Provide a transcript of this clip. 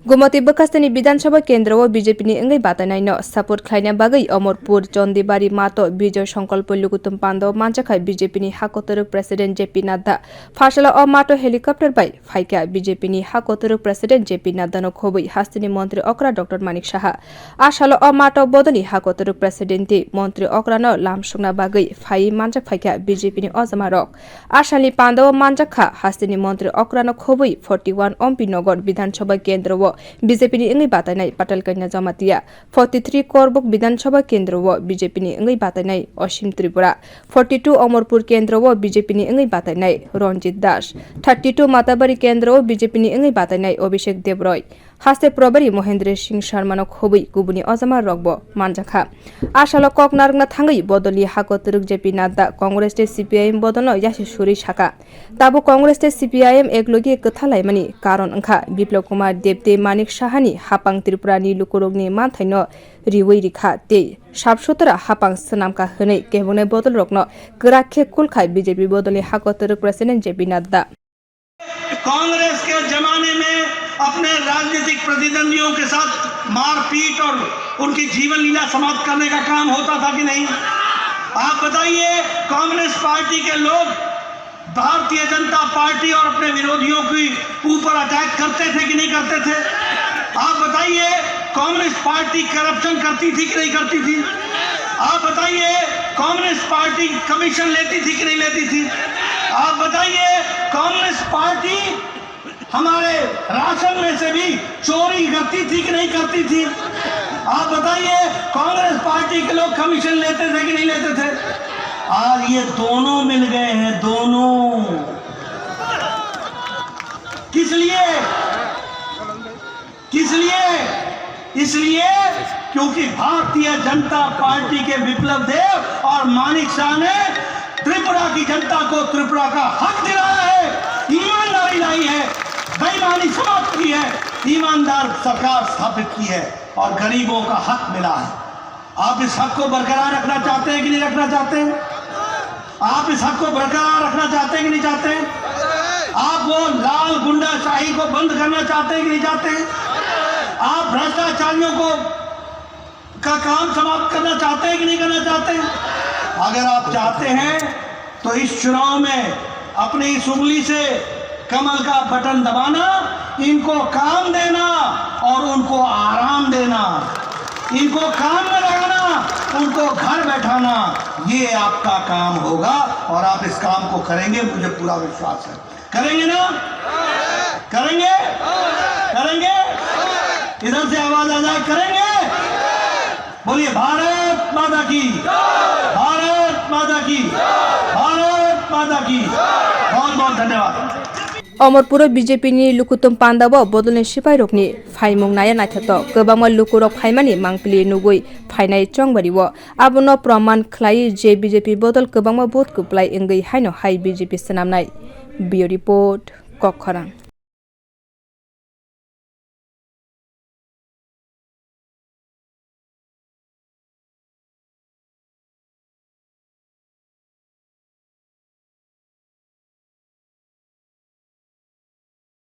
गुमती बकास्तानी विधानसभा केन्द्र व बीजेपी नि अंगै बातानाइनो सपोर्ट खाइना बागै अमरपुर चन्देबारी मातो विजय संकल्प लुकुतुम पान्दव मानचाखाय बीजेपी नि हाकोतरक प्रेसिडेन्ट जेपी नड्डा फासला अ मातो हेलिकप्टर बाय फाइका बीजेपी नि हाकोतरक प्रेसिडेन्ट जेपी नड्डा नो खोबै हास्तिनी मन्त्री अक्रा डाक्टर मानिक शाह आशाला अ मातो बदनी हाकोतरक प्रेसिडेन्ट मन्त्री अक्रा न लामसुंगना बागै फाइ मानचाक फाइका बीजेपी नि अजमा रक आशाली पान्दव मानचाखा हास्तिनी मन्त्री अक्रा न खोबै 41 अम्पी नगर विधानसभा केन्द्र व बीजेपी नि अंगै बातानाय पाटलकन्या जमातिया 43 कोरबक विधानसभा केन्द्र व बीजेपी नि अंगै बातानाय असीम त्रिपुरा 42 अमरपुर केन्द्र व बीजेपी नि अंगै बातानाय रंजित दास 32 माताबारी केन्द्र व बीजेपी नि अंगै बातानाय अभिषेक देवरय हास्ते प्रभारी महेन्द्र सिंह शर्मा खोबै गुबुनी अजमा रगब मानजाखा आशाल कक नारंगना थांगै बदली हाकोतरक जेपी नड्डा कांग्रेस ते सीपीआईएम बदन यासे सुरी शाखा ताबो कांग्रेस ते सीपीआईएम एकलगी कथालायमानि कारण अंखा बिप्लव कुमार देवते मानिक शाहनी हापां त्रिपुरानि लुकुरगनि मानथायनो रिवै रिखा ते साबसोतरा हापां सनामका हनै केबने बदल रकनो गराखे कुलखाय बीजेपी बदली हाकोतरक प्रेसिडेंट जेपी नड्डा कांग्रेस के जमाने में अपने राजनीतिक प्रतिद्वंदियों के साथ मारपीट और उनकी जीवन लीला समाप्त करने का काम होता था कि नहीं? आप बताइए, कांग्रेस पार्टी के लोग भारतीय जनता पार्टी और अपने विरोधियों के ऊपर अटैक करते थे कि नहीं करते थे? आप बताइए, कांग्रेस पार्टी करप्शन करती थी कि नहीं करती थी? आप बताइए, कांग्रेस पार्टी कमीशन लेती थी कि नहीं लेती थी? आप बताइए, कांग्रेस पार्टी हमारे राशन में से भी चोरी करती थी कि नहीं करती थी? आप बताइए, कांग्रेस पार्टी के लोग कमीशन लेते थे कि नहीं लेते थे? आज ये दोनों मिल गए हैं, दोनों। किस लिए? किस लिए? इसलिए क्योंकि भारतीय जनता पार्टी के विप्लव देव और मानिक शाह ने त्रिपुरा की जनता को त्रिपुरा का हक दिलाया है, ईमानदारी लाई है, बेईमानी समाप्त की है, ईमानदार सरकार स्थापित की है और गरीबों का हक मिला है। आप इस हक को बरकरार रखना चाहते हैं कि नहीं रखना चाहते हैं? आप इस हक को बरकरार रखना चाहते हैं कि नहीं चाहते हैं? आप वो लाल गुंडाशाही को बंद करना चाहते हैं कि नहीं चाहते हैं? आप भ्रष्टाचारियों को का काम समाप्त करना चाहते हैं कि नहीं करना चाहते हैं? अगर आप चाहते हैं तो इस चुनाव में अपनी इस उंगली से कमल का बटन दबाना, इनको काम देना और उनको आराम देना, इनको काम में लगाना, उनको घर बैठाना, ये आपका काम होगा और आप इस काम को करेंगे, मुझे पूरा विश्वास है। करेंगे ना? करेंगे? करेंगे? इधर से आवाज आ जाए, करेंगे? बोलिए भारत माता की, भारत माता की, भारत माता की। बहुत बहुत धन्यवाद। अमरपुर बीजेपी नि लुकुतुम पान्दाव बदलनि सिपाइ रकनि फाइमुं नाया नायथात गोबांमा लुकुरक फाइमानि मांगप्लि नुगुइ फाइनाय चंबारिव आबनो प्रमाण खलाय जे बीजेपी बदल गोबांमा भोट कुप्लाय इंगै हायनो हाय बीजेपी सनामनाय बियो रिपोर्ट कखरां।